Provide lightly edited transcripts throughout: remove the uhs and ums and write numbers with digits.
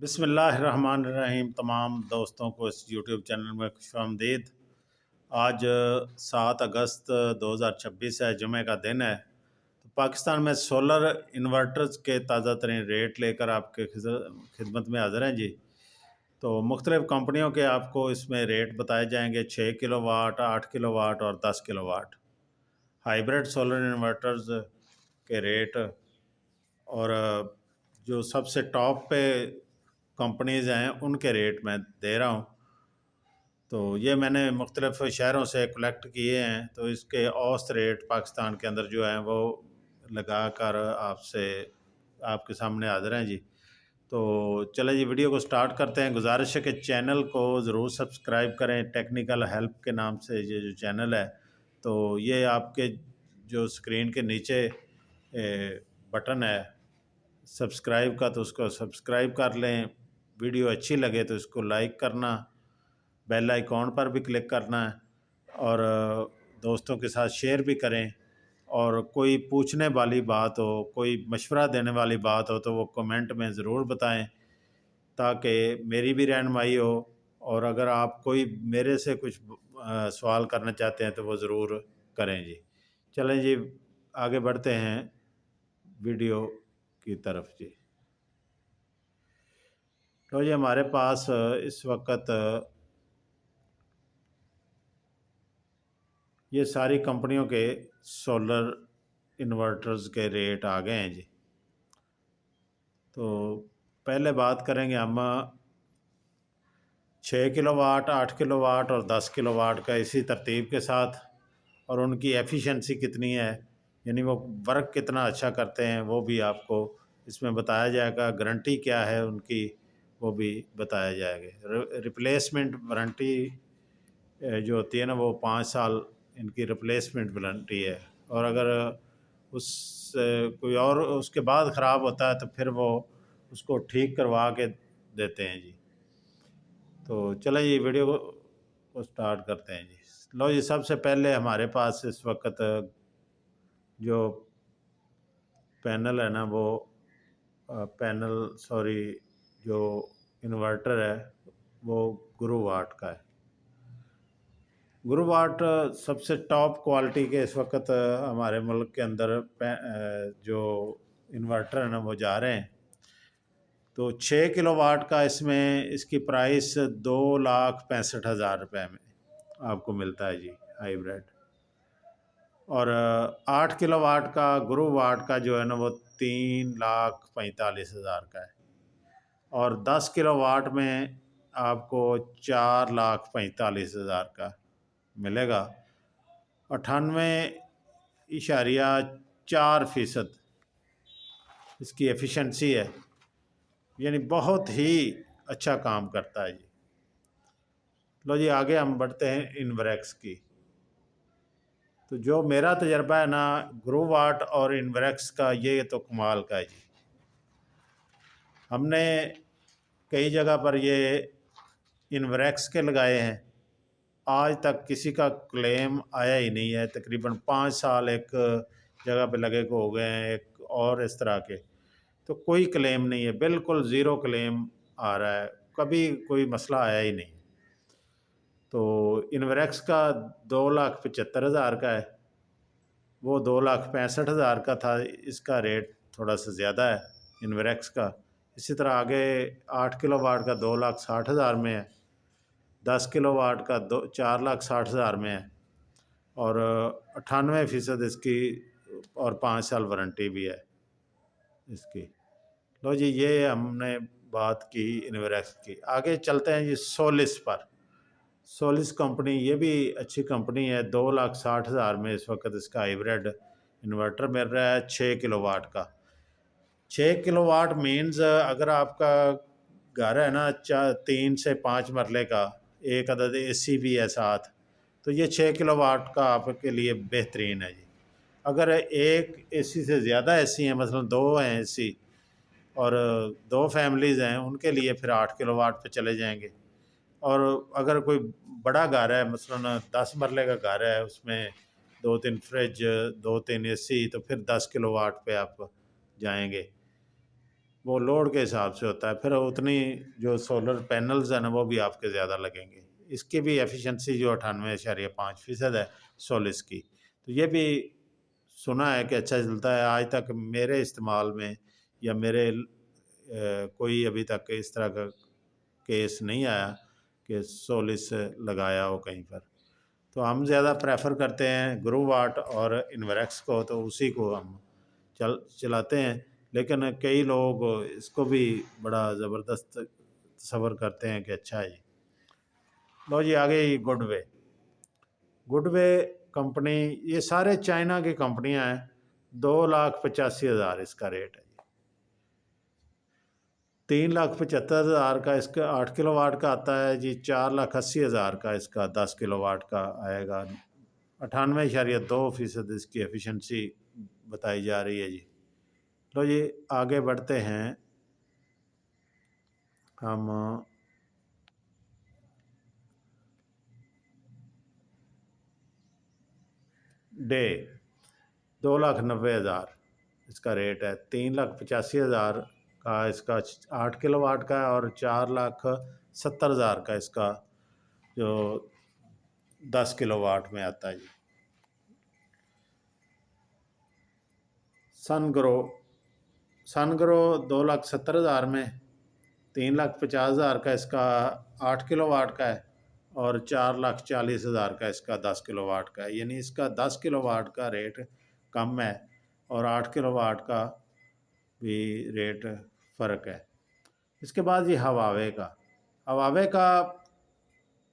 बिस्मिल्लाहिर्रहमानिर्रहीम। तमाम दोस्तों को इस यूट्यूब चैनल में खुशामदीद। आज 7 अगस्त 2026 है, जुमे का दिन है। तो पाकिस्तान में सोलर इन्वर्टर्स के ताज़ा तरीन रेट लेकर आपके खिदमत में हाज़िर हैं जी। तो मुख्तलिफ़ कंपनियों के आपको इसमें रेट बताए जाएंगे, 6 किलोवाट, 8 किलोवाट और 10 किलोवाट हाइब्रिड सोलर इन्वर्टर्स के रेट। और जो सबसे टॉप पे कंपनीज़ हैं उनके रेट मैं दे रहा हूँ। तो ये मैंने मुख्तलिफ़ शहरों से कलेक्ट किए हैं, तो इसके औसत रेट पाकिस्तान के अंदर जो हैं वो लगा कर आपसे आपके सामने हाज़िर हैं जी। तो चले जी, वीडियो को स्टार्ट करते हैं। गुजारिश है कि चैनल को ज़रूर सब्सक्राइब करें। टेक्निकल हेल्प के नाम से ये जो चैनल है, तो ये आपके जो स्क्रीन के नीचे बटन है सब्सक्राइब का, तो उसको सब्सक्राइब कर लें। वीडियो अच्छी लगे तो इसको लाइक करना, बेल आइकॉन पर भी क्लिक करना है और दोस्तों के साथ शेयर भी करें। और कोई पूछने वाली बात हो, कोई मशवरा देने वाली बात हो तो वो कमेंट में ज़रूर बताएं, ताकि मेरी भी रहनुमाई हो। और अगर आप कोई मेरे से कुछ सवाल करना चाहते हैं तो वो ज़रूर करें जी। चलें जी, आगे बढ़ते हैं वीडियो की तरफ जी। तो ये हमारे पास इस वक्त ये सारी कंपनियों के सोलर इन्वर्टर्स के रेट आ गए हैं जी। तो पहले बात करेंगे हम 6 किलोवाट, 8 किलोवाट और 10 किलोवाट का, इसी तरतीब के साथ। और उनकी एफिशिएंसी कितनी है, यानी वो वर्क कितना अच्छा करते हैं, वो भी आपको इसमें बताया जाएगा। गारंटी क्या है उनकी, वो भी बताया जाएगा। रिप्लेसमेंट वारंटी जो होती है ना, वो 5 साल इनकी रिप्लेसमेंट वारंटी है। और अगर उस कोई और उसके बाद ख़राब होता है तो फिर वो उसको ठीक करवा के देते हैं जी। तो चलो ये वीडियो को स्टार्ट करते हैं जी। लो जी, सबसे पहले हमारे पास इस वक्त जो पैनल है ना, वो पैनल सॉरी जो इन्वर्टर है वो गुरु वाट का है। गुरु वाट सबसे टॉप क्वालिटी के इस वक्त हमारे मुल्क के अंदर जो इन्वर्टर है ना वो जा रहे हैं। तो 6 किलोवाट का इसमें इसकी प्राइस 2,65,000 रुपये में आपको मिलता है जी, हाइब्रिड। और 8 किलोवाट का गुरु वाट का जो है ना वो 3,45,000 का है। और 10 किलोवाट में आपको 4,45,000 का मिलेगा। 98.4% इसकी एफिशिएंसी है, यानी बहुत ही अच्छा काम करता है जी। लो जी, आगे हम बढ़ते हैं इन्वरेक्स की। तो जो मेरा तजर्बा है ना गुरु वाट और इन्वरेक्स का, ये तो कमाल का है जी। हमने कई जगह पर ये इन्वरेक्स के लगाए हैं, आज तक किसी का क्लेम आया ही नहीं है। तकरीबन 5 साल एक जगह पे लगे को हो गए हैं, एक और इस तरह के, तो कोई क्लेम नहीं है, बिल्कुल ज़ीरो क्लेम आ रहा है, कभी कोई मसला आया ही नहीं। तो इन्वरेक्स का 2,75,000 का है, वो 2,65,000 का था। इसका रेट थोड़ा सा ज़्यादा है इन्वरेक्स का। इसी तरह आगे 8 किलोवाट का 2,60,000 में है, 10 किलोवाट का 4,60,000 में है। और 98% इसकी और 5 साल वारंटी भी है इसकी। लो जी, ये हमने बात की इन्वरेक्स की। आगे चलते हैं जी सोलिस पर। सोलिस कंपनी ये भी अच्छी कंपनी है। 2,60,000 में इस वक्त इसका हाइब्रिड इन्वर्टर मिल रहा है 6 किलोवाट का। 6 किलोवाट मीन्स अगर आपका घर है ना 3 से 5 मरले का, एक अदद एसी भी है साथ, तो ये 6 किलोवाट का आपके लिए बेहतरीन है जी। अगर एक एसी से ज़्यादा एसी हैं, मसलन 2 हैं एसी और 2 फैमिलीज़ हैं, उनके लिए फिर 8 किलोवाट पे चले जाएंगे। और अगर कोई बड़ा घर है, मसलन 10 मरले का घर है, उसमें 2-3 फ्रिज, 2-3 एसी, तो फिर 10 किलोवाट पे आप जाएंगे। वो लोड के हिसाब से होता है, फिर उतनी जो सोलर पैनल्स हैं ना वो भी आपके ज़्यादा लगेंगे। इसकी भी एफिशिएंसी जो 98.5% है सोलिस की, तो ये भी सुना है कि अच्छा चलता है। आज तक मेरे इस्तेमाल में या मेरे कोई अभी तक इस तरह का केस नहीं आया कि सोलिस लगाया हो कहीं पर। तो हम ज़्यादा प्रेफर करते हैं ग्रो वाट और इन्वरेक्स को, तो उसी को हम चलाते हैं। लेकिन कई लोग इसको भी बड़ा ज़बरदस्त तस्वर करते हैं कि अच्छा है जी। लो जी आगे ही गुडवे। गुडवे कंपनी, ये सारे चाइना की कंपनियां हैं। 2,85,000 इसका रेट है। 3,75,000 का इसका 8 किलोवाट का आता है जी। 4,80,000 का इसका 10 किलोवाट का आएगा। 98.2% इसकी एफिशिएंसी बताई जा रही है जी। लो जी आगे बढ़ते हैं हम। डे 2,90,000 इसका रेट है। 3,85,000 का इसका 8 किलोवाट का है और 4,70,000 का इसका जो 10 किलोवाट में आता है जी। सनग्रो 2,70,000 में, 3,50,000 का इसका 8 किलोवाट का है और 4,40,000 का इसका 10 किलोवाट का है। यानी इसका 10 किलोवाट का रेट कम है और 8 किलोवाट का भी रेट फ़र्क है। इसके बाद ये हवावे का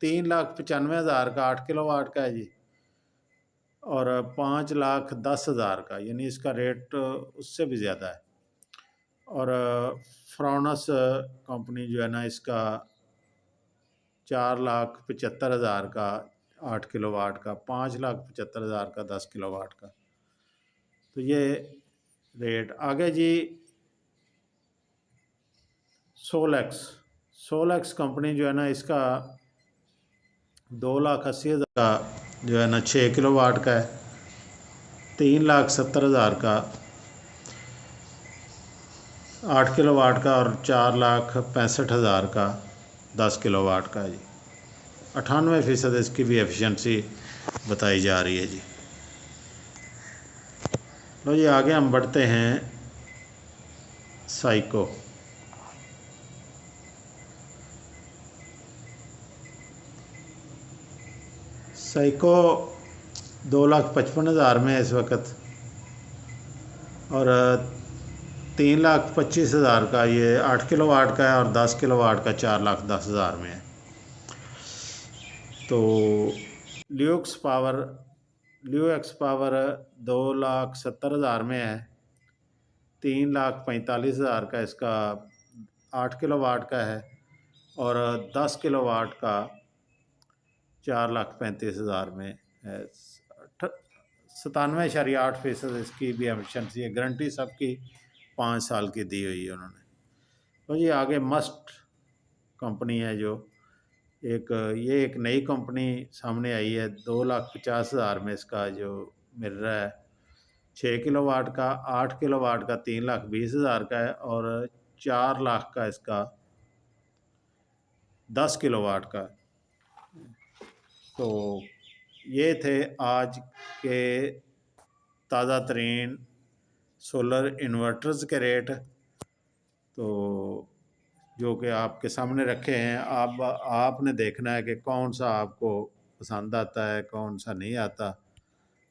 3,95,000 का 8 किलोवाट का है जी और 5,10,000 का, यानी इसका रेट उससे भी ज़्यादा है। और फ्रॉनस कंपनी जो है ना, इसका 4,75,000 का 8 किलोवाट का, 5,75,000 का 10 किलोवाट का। तो ये रेट आगे जी। सोलेक्स कंपनी जो है ना, इसका 2,80,000 का जो है ना 6 किलोवाट का है। 3,70,000 का 8 किलोवाट का और 4,65,000 का 10 किलोवाट का है जी। 98% इसकी भी एफिशिएंसी बताई जा रही है जी। लो जी आगे हम बढ़ते हैं साइको। साइको 2,55,000 में है इस वक्त और 3,25,000 का ये 8 किलोवाट का है और 10 किलोवाट का 4,10,000 में है। तो ल्यूक्स पावर 2,70,000 में है। 3,45,000 का इसका 8 किलोवाट का है और 10 किलोवाट का 4,35,000 में है। 97.8% इसकी भी एफिशिएंसी है। गारंटी सबकी 5 साल की दी हुई है उन्होंने। तो ये आगे मस्ट कंपनी है जो ये एक नई कंपनी सामने आई है। 2,50,000 में इसका जो मिल रहा है 6 किलोवाट का, 8 किलोवाट का 3,20,000 का है और 4 लाख का इसका 10 किलोवाट का। तो ये थे आज के ताज़ा तरीन सोलर इन्वर्टर्स के रेट, तो जो कि आपके सामने रखे हैं। आपने देखना है कि कौन सा आपको पसंद आता है, कौन सा नहीं आता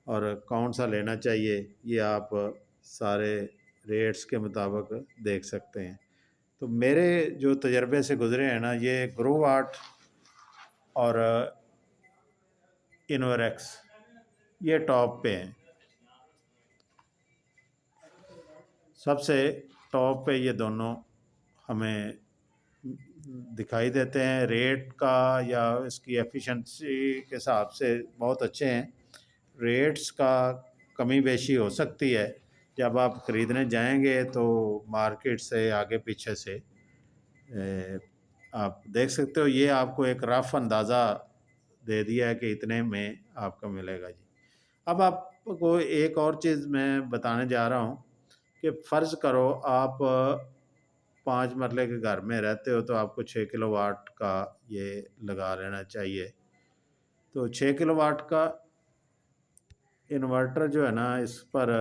और कौन सा लेना चाहिए। ये आप सारे रेट्स के मुताबिक देख सकते हैं। तो मेरे जो तजर्बे से गुज़रे हैं ना, ये ग्रो वाट और इन्वरेक्स ये टॉप पे हैं। सबसे टॉप पे ये दोनों हमें दिखाई देते हैं। रेट का या इसकी एफिशिएंसी के हिसाब से बहुत अच्छे हैं। रेट्स का कमी बेशी हो सकती है जब आप ख़रीदने जाएंगे, तो मार्केट से आगे पीछे से आप देख सकते हो। ये आपको एक रफ़ अंदाज़ा दे दिया है कि इतने में आपको मिलेगा जी। अब आपको एक और चीज़ मैं बताने जा रहा हूँ कि फ़र्ज़ करो आप 5 मरले के घर में रहते हो तो आपको 6 किलोवाट का ये लगा लेना चाहिए। तो 6 किलोवाट का इन्वर्टर जो है ना, इस पर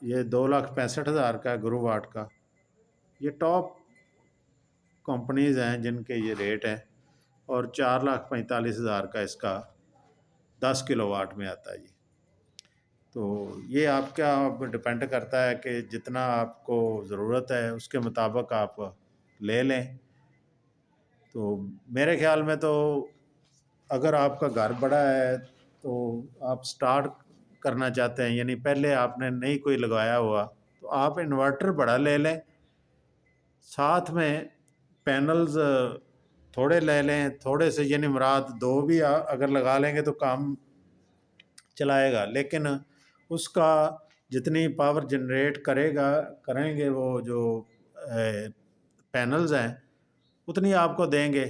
ये 2,65,000 का है गुरु वाट का। ये टॉप कंपनीज़ हैं जिनके ये रेट हैं, और 4,45,000 का इसका 10 किलोवाट में आता है जी। तो ये आपका डिपेंड करता है कि जितना आपको ज़रूरत है उसके मुताबिक आप ले लें। तो मेरे ख्याल में तो अगर आपका घर बड़ा है तो आप स्टार्ट करना चाहते हैं, यानी पहले आपने नहीं कोई लगाया हुआ, तो आप इन्वर्टर बड़ा ले लें, साथ में पैनल्स थोड़े ले लें, थोड़े से यानी मुराद 2 भी अगर लगा लेंगे तो काम चलाएगा, लेकिन उसका जितनी पावर जनरेट करेंगे वो जो पैनल्स हैं उतनी आपको देंगे।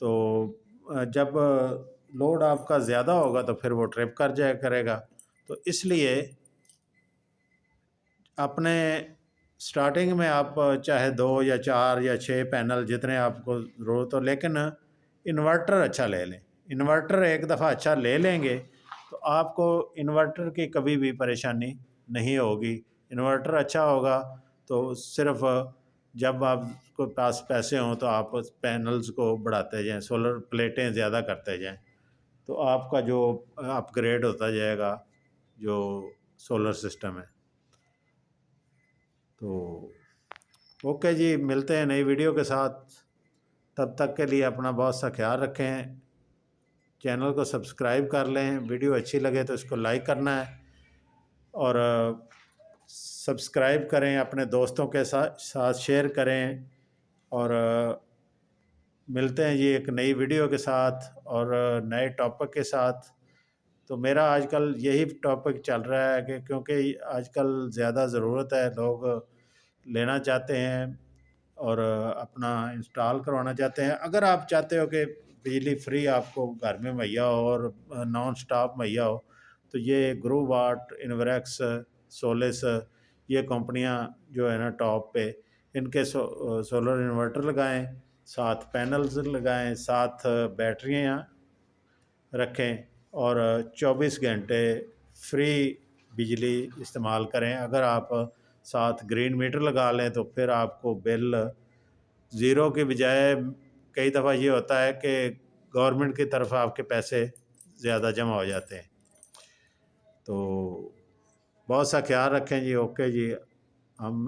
तो जब लोड आपका ज़्यादा होगा तो फिर वो ट्रिप कर जाया करेगा। तो इसलिए अपने स्टार्टिंग में आप चाहे 2 या 4 या 6 पैनल जितने आपको ज़रूरत हो, लेकिन इन्वर्टर अच्छा ले लें। इन्वर्टर एक दफ़ा अच्छा ले लेंगे तो आपको इन्वर्टर की कभी भी परेशानी नहीं होगी। इन्वर्टर अच्छा होगा तो सिर्फ जब आपके पास पैसे हों तो आप उस पैनल्स को बढ़ाते जाएं, सोलर प्लेटें ज़्यादा करते जाएं, तो आपका जो अपग्रेड होता जाएगा जो सोलर सिस्टम है। तो ओके जी, मिलते हैं नई वीडियो के साथ। तब तक के लिए अपना बहुत सा ख्याल रखें। चैनल को सब्सक्राइब कर लें, वीडियो अच्छी लगे तो इसको लाइक करना है, और सब्सक्राइब करें, अपने दोस्तों के साथ शेयर करें। और मिलते हैं जी एक नई वीडियो के साथ और नए टॉपिक के साथ। तो मेरा आजकल यही टॉपिक चल रहा है कि क्योंकि आजकल ज़्यादा ज़रूरत है, लोग लेना चाहते हैं और अपना इंस्टॉल करवाना चाहते हैं। अगर आप चाहते हो कि बिजली फ्री आपको घर में मुहैया हो और नॉन स्टॉप मुहैया हो, तो ये गुरु वाट, इन्वरेक्स, सोलिस, ये कंपनियां जो है ना टॉप पे, इनके सोलर इन्वर्टर लगाएं, साथ पैनल्स लगाएं, साथ बैटरियाँ रखें, और 24 घंटे फ्री बिजली इस्तेमाल करें। अगर आप साथ ग्रीन मीटर लगा लें तो फिर आपको बिल ज़ीरो के बजाय कई दफ़ा ये होता है कि गवर्नमेंट की तरफ आपके पैसे ज़्यादा जमा हो जाते हैं। तो बहुत सा ख्याल रखें जी। ओके जी, हम